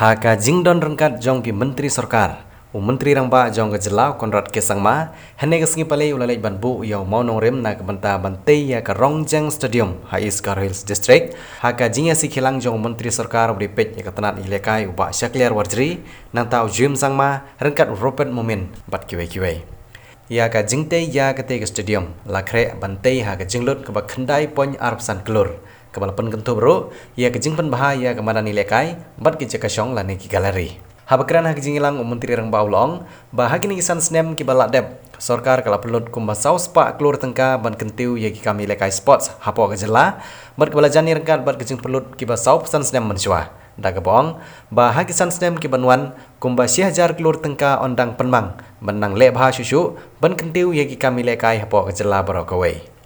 Haka jingdon rengkat jong pi menteri sarkar. Menteri rangba jong kejelau Konrad Kesangma hene kesengi palai ulalai banbu yau maunong rem na kebenta bantai ya ke Rongjeng Stadium Hais Garo Hills District. Haka jingya si kilang jong menteri sarkar beripet ya ketenat ilekai ubah syakliar warjri nang tau jim sangma rengkat Robert Momin bat kiwai-kiwai. Ya ka jingte ya ke stadium lakre bantai ha ka jinglut ke bakhendai pon arpsan kelur. Kepala pengentu bro, ia kejingpan bahaya kemadan ilekai, bat kejakasyong lani ki galeri. Habakran ha kejingilang menteri rang baulong, bahagi ni kisan snem ki balak dep. Sorkar kala pelut kumbasau spa kelur tengka ban kentiu ya ki kami ilekai sports hapo kejela, bat kepala jani rengkat bat kejing pelut ki basau pesan snem mensua. Da kebong, bahagi kisan snem ki banwan kumbasi hajar kelur tengka ondang penmang, menang le bah susu, ban kentiu ya ki kami ilekai hapo kejela barokawai.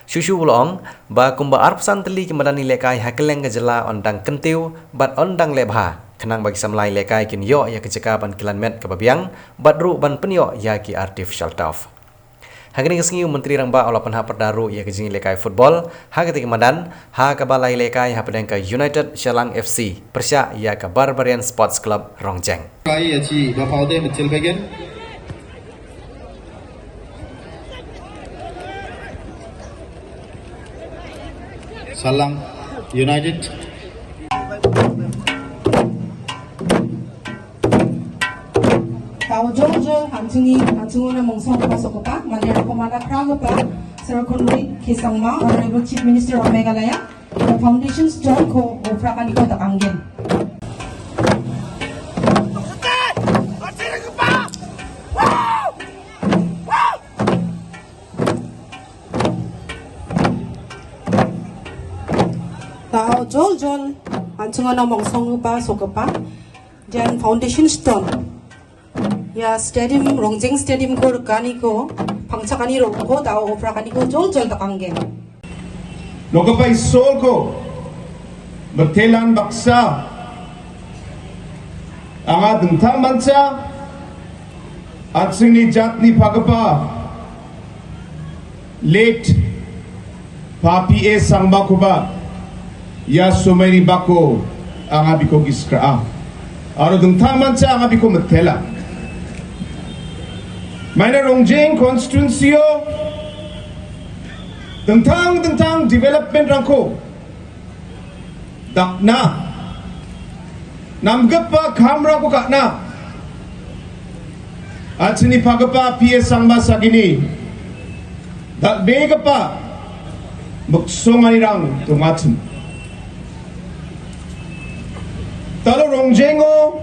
Susu ulong, ba kumba arpsan teli kemadani lekai hakeleng kejela ondang kentiu, bat ondang lebha. Kenang bagi samlai lekai kin yo ya kejeka ban kilan met kebabiang, bat ru ban penyo ya ki artificial turf. Hagini kesengi menteri rangba olapan ha perdaru ya kejingi lekai football, ha ketika madan, ha kabalai lekai ha pedang ke United Shalang FC, persya ya ke Barbarian Sports Club Rongjeng. Kai aci bapaude mencil bagian. Salang United. Tao Jojo Hantungi Mongsong Pasokopa, Manera Komanda Kragapa, Sir Konrad Kesangma, Honorable Chief Minister of Meghalaya, the Foundation Stone Ko Oprakaniko Takanggen. Tao Jojo Hantungi Mongsong Pasokopa, dan Foundation Stone. Ya stadium Rongjeng Stadium ko rekani ko pangcakani ro ko tao oprakani ko jol takanggen. Lokapay sol ko bertelan baksa anga dentang manca at sini jatni pagapa late papi sangba kuba ya sumeri bako anga biko giskra aro dentang manca anga biko metela. Mana Rongjeng constituency tentang development rangko dakna namgapa kamera ko kakna at sini pagapa PS sangba sagini dak begapa muksonganirang tumatun talo Rongjengo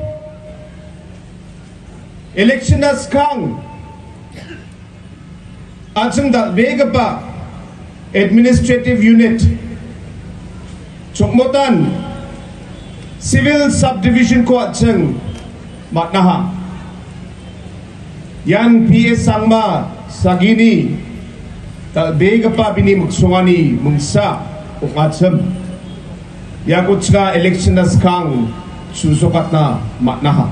election as kang Atsung dak begapa administrative unit Chokmotan civil subdivision ko atsung matnaha yan PS sangma sagini dak begapa bini muksungani mungsa ukatsum yakutska election as kang susukatna matnaha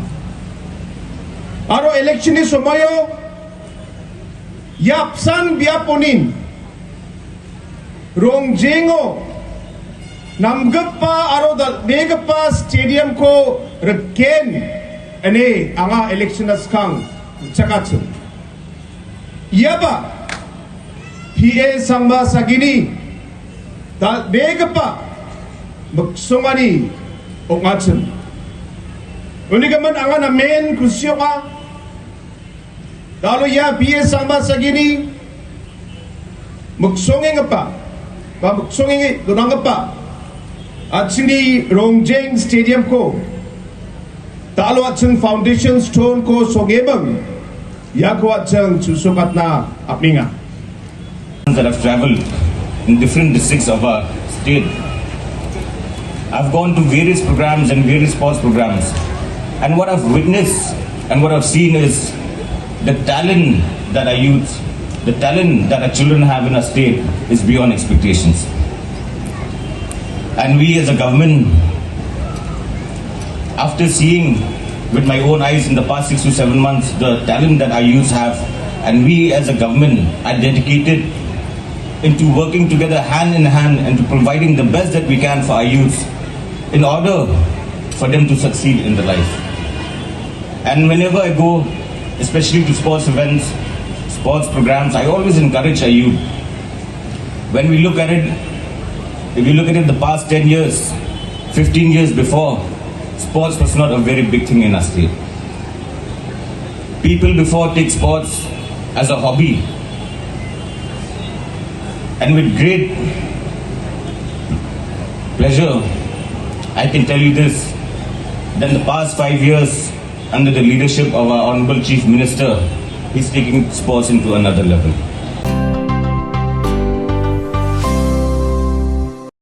aro election ni somayo yapsan biaponin Rongjengo namgapa aro dal begapa stadium ko reken ane anga election as kang chakatsu yaba PA sangba sagini dal begapa magsungani ongatsun unigaman anga na main kusyo ka Kalau ya biasa sama segini, muksongeng apa, muksongeng dorang apa, at sini Rongjeng Stadium ko, talo at sing Foundation Stone ko songebang, ya ko at sing susukat na apinga. That I've traveled in different districts of our state, I've gone to various programs and various sports programs, and what I've witnessed and what I've seen is the talent that our youth, the talent that our children have in our state is beyond expectations. And we as a government, after seeing with my own eyes in the past 6 to 7 months the talent that our youth have, and we as a government are dedicated into working together hand in hand and to providing the best that we can for our youth in order for them to succeed in their life. And whenever I go, especially to sports events, sports programs, I always encourage our youth. When we look at it, if you look at it the past 10 years, 15 years before, sports was not a very big thing in our state. People before take sports as a hobby. And with great pleasure, I can tell you this, that in the past 5 years, under the leadership of our Honorable Chief Minister, he's taking sports into another level.